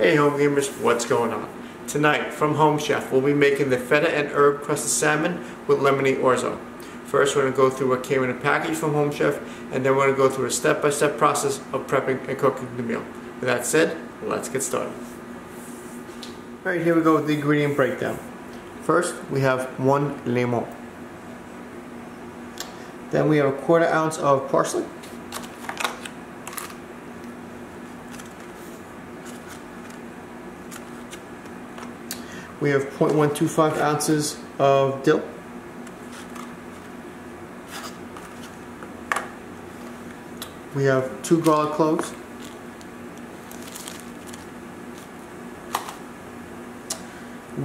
Hey home gamers, what's going on? Tonight from Home Chef we'll be making the Feta and Herb-Crusted Salmon with lemony orzo. First we're going to go through what came in a package from Home Chef, and then we're going to go through a step-by-step process of prepping and cooking the meal. With that said, let's get started. Alright, here we go with the ingredient breakdown. First we have 1 lemon. Then we have a 1/4 ounce of parsley. We have 0.125 ounces of dill. We have 2 garlic cloves.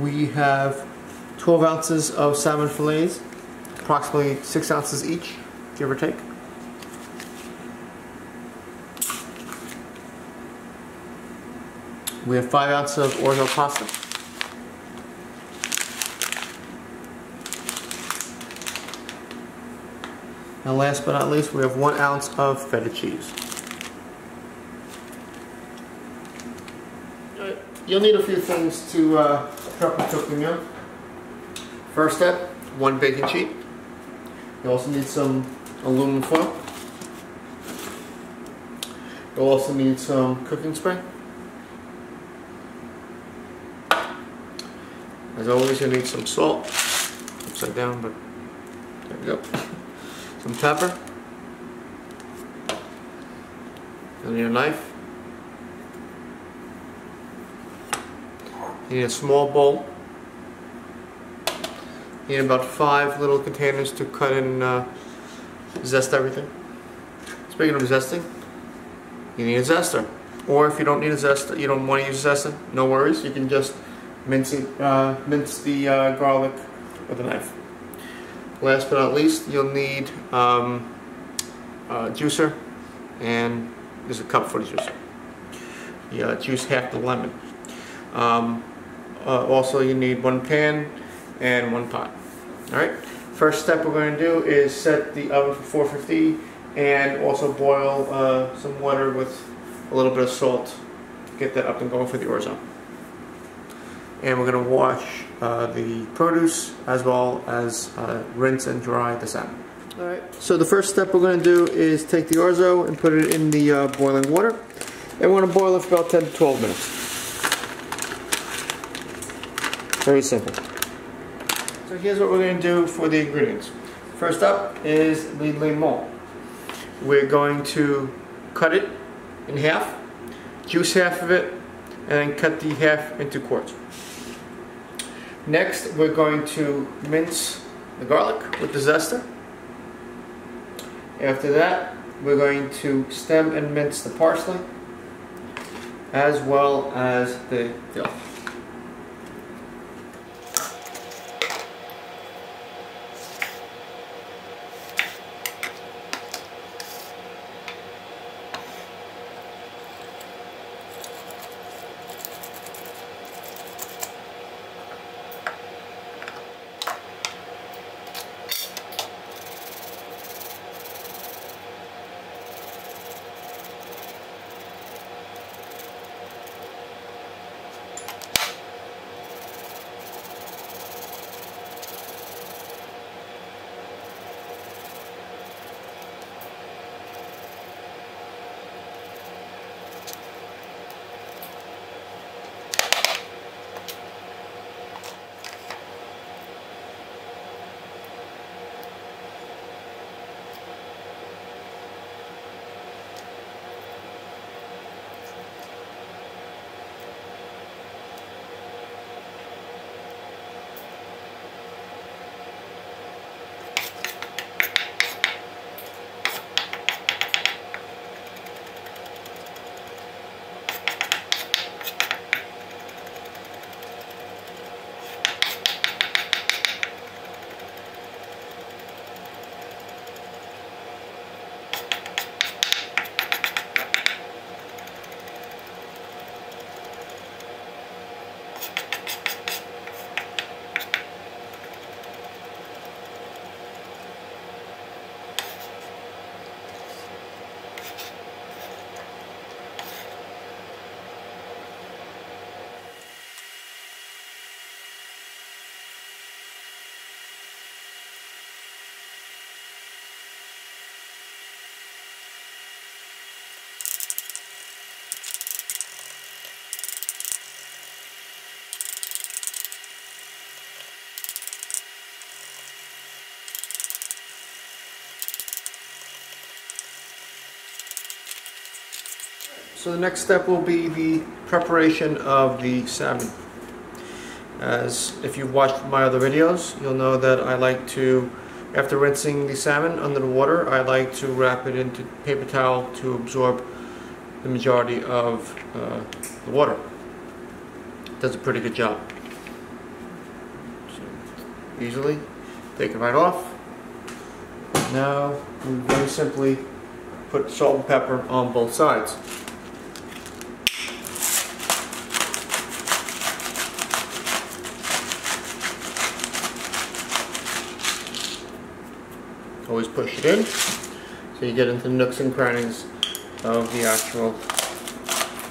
We have 12 ounces of salmon fillets, approximately 6 ounces each, give or take. We have 5 ounces of orzo pasta. And last but not least, we have 1 ounce of feta cheese. You'll need a few things to prep and cook the meal. First step, 1 baking sheet. You also need some aluminum foil. You'll also need some cooking spray. As always, you'll need some salt. Upside down, but there we go. Some pepper. You'll need a knife. You need a small bowl. You need about 5 little containers to cut and zest everything. Speaking of zesting, you need a zester. Or if you don't need a zester, you don't want to use a zester, no worries. You can just mince the garlic with a knife. Last but not least, you'll need a juicer, and there's a cup for the juicer. You juice half the lemon. Also, you need 1 pan and 1 pot. Alright, first step we're going to do is set the oven for 450 and also boil some water with a little bit of salt to get that up and going for the orzo. And we're going to wash the produce as well as rinse and dry the salmon. Alright, so the first step we're going to do is take the orzo and put it in the boiling water. And we're going to boil it for about 10 to 12 minutes. Very simple. So here's what we're going to do for the ingredients. First up is the lemon. We're going to cut it in half, juice half of it, and then cut the half into quarters. Next, we're going to mince the garlic with the zester. After that, we're going to stem and mince the parsley, as well as the dill. So the next step will be the preparation of the salmon. As if you've watched my other videos, you'll know that I like to, after rinsing the salmon under the water, I like to wrap it into paper towel to absorb the majority of the water. It does a pretty good job. So easily take it right off. Now we very simply put salt and pepper on both sides. Always push it in so you get into the nooks and crannies of the actual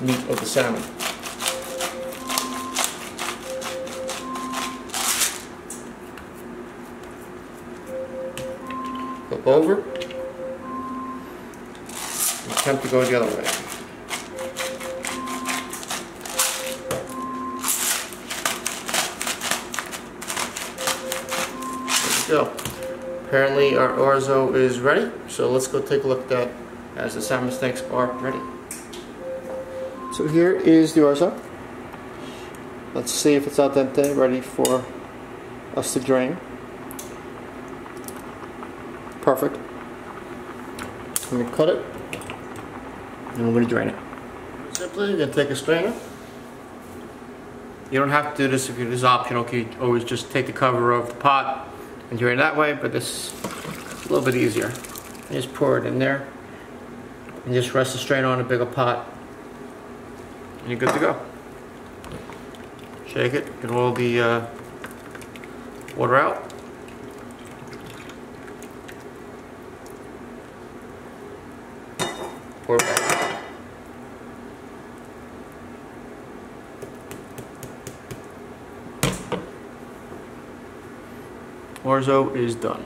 meat of the salmon. Flip over. Attempt to go the other way. There we go. Apparently our orzo is ready, so let's go take a look at that as the salmon steaks are ready. So here is the orzo. Let's see if it's al dente, ready for us to drain. Perfect. I'm going to cut it, and we're going to drain it. Simply, you're going to take a strainer. You don't have to do this if it is optional. You can always just take the cover of the pot and drain it that way, but this is a little bit easier. You just pour it in there, and just rest the strainer on a bigger pot, and you're good to go. Shake it, get all the water out. Pour it back. Orzo is done.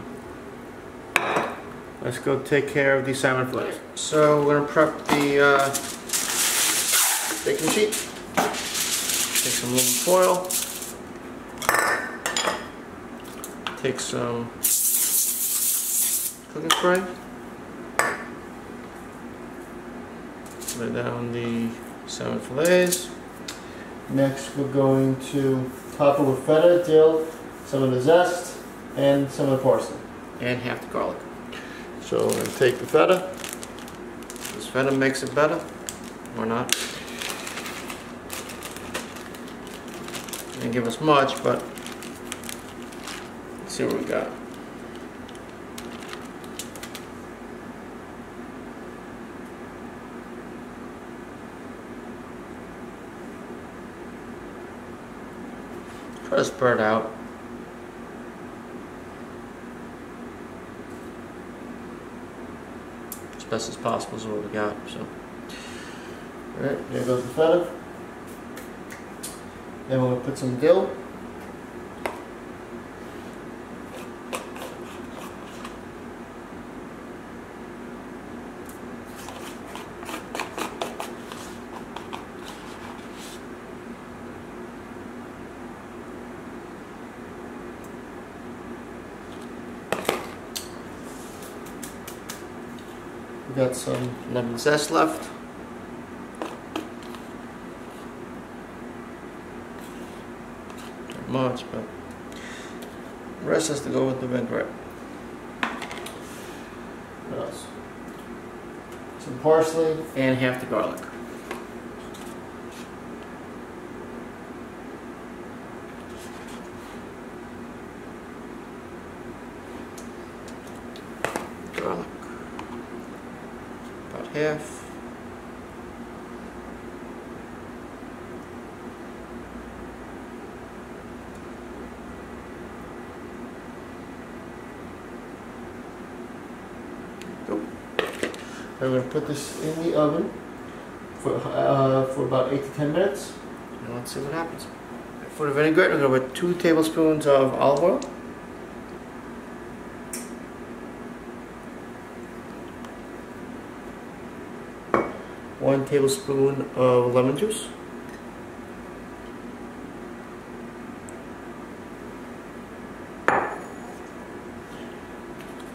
Let's go take care of the salmon fillets. So we're going to prep the baking sheet. Take some aluminum foil. Take some cooking spray. Lay down the salmon fillets. Next we're going to top it with feta, dill, some of the zest, and some of the parsley, and half the garlic. So we're going to take the feta. This feta makes it better, or not. Didn't give us much, but let's see what we got. Try to spread out. As best as possible is what we got. So, alright, there goes the feta. Then we'll put some dill. We got some lemon zest left. Not much, but the rest has to go with the vinaigrette. What else? Some parsley and half the garlic. Garlic. About half. Go. I'm going to put this in the oven for about 8 to 10 minutes, and let's see what happens. For the vinaigrette, we're going to put 2 tablespoons of olive oil. 1 tablespoon of lemon juice.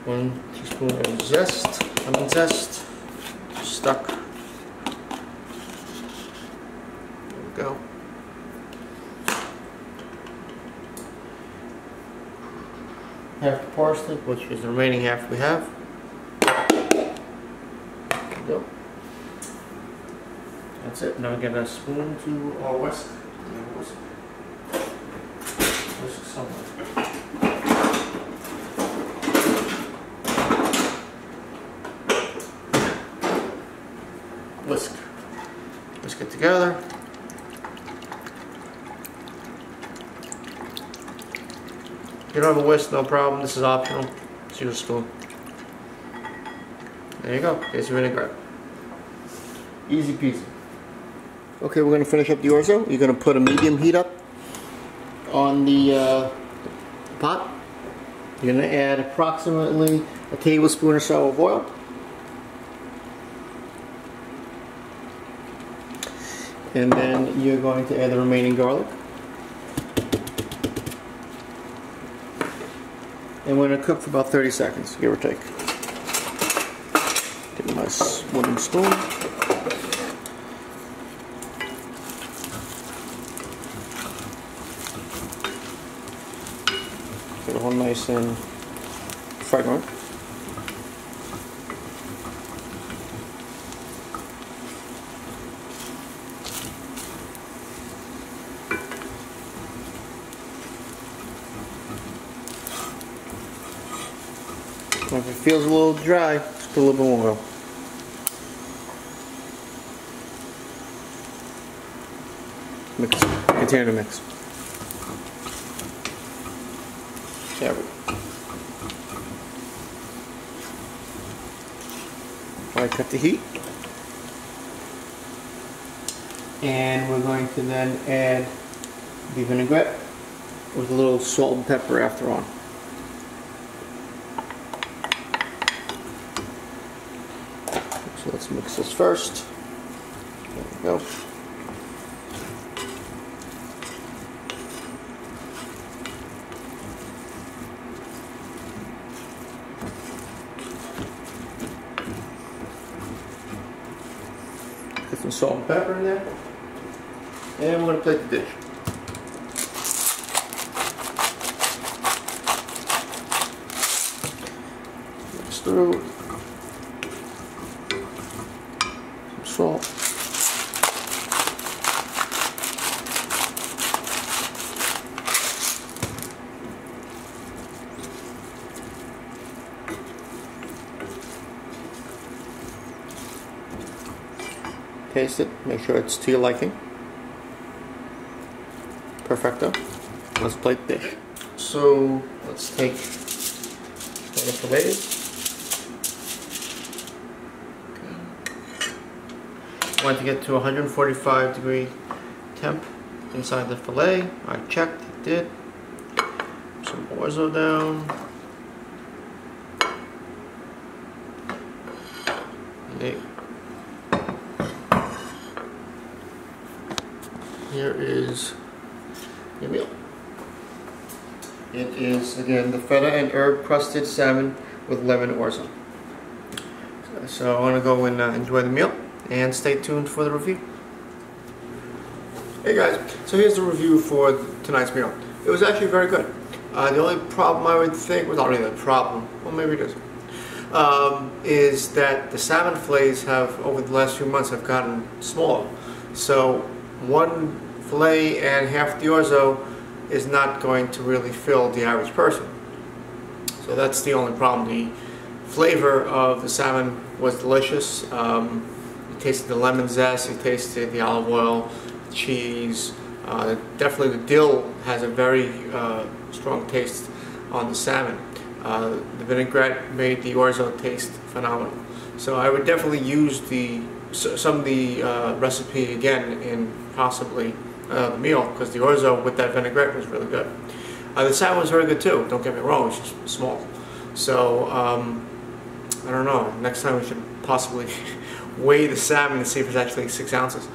1 teaspoon of zest, lemon zest, stuck. go. Half the parsnip, which is the remaining half we have. There we go. That's it. Now we get a spoon to our whisk. Whisk somewhere. Whisk it together. If you don't have a whisk, no problem. This is optional. Just use a spoon. There you go. Here's your vinaigrette. Easy peasy. Okay, we're going to finish up the orzo. You're going to put a medium heat up on the pot. You're going to add approximately a tablespoon or so of oil. And then you're going to add the remaining garlic. And we're going to cook for about 30 seconds, give or take. Get a nice wooden spoon. Get it all nice and fragrant. If it feels a little dry, just put a little bit more oil. Mix. Continue to mix. There we go. Alright, cut the heat. And we're going to then add the vinaigrette with a little salt and pepper after on. So let's mix this first. There we go. Put some salt and pepper in there. And we're going to plate the dish. Mix through. Salt. Taste it, make sure it's to your liking. Perfecto. Let's plate the dish. So let's take the fillets. Want to get to 145-degree temp inside the fillet. I checked, it did. Some orzo down. Okay. Here is your meal. It is again the feta and herb-crusted salmon with lemon orzo. So I want to go and enjoy the meal. And stay tuned for the review. Hey guys, so here's the review for tonight's meal. It was actually very good. The only problem I would think, well not really a problem, well maybe it is that the salmon fillets have, over the last few months, have gotten smaller. So one fillet and half the orzo is not going to really fill the average person. So that's the only problem. The flavor of the salmon was delicious. You tasted the lemon zest, you tasted the olive oil, cheese. Definitely the dill has a very strong taste on the salmon. The vinaigrette made the orzo taste phenomenal. So I would definitely use some of the recipe again in possibly the meal, because the orzo with that vinaigrette was really good. The salmon was very good too, don't get me wrong, it's just small. So I don't know, next time we should possibly weigh the salmon and see if it's actually 6 ounces.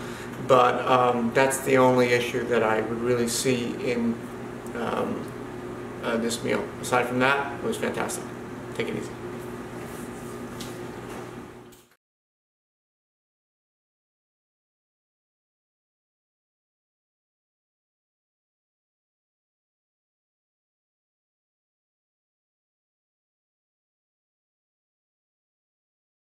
But that's the only issue that I would really see in this meal. Aside from that, it was fantastic. Take it easy.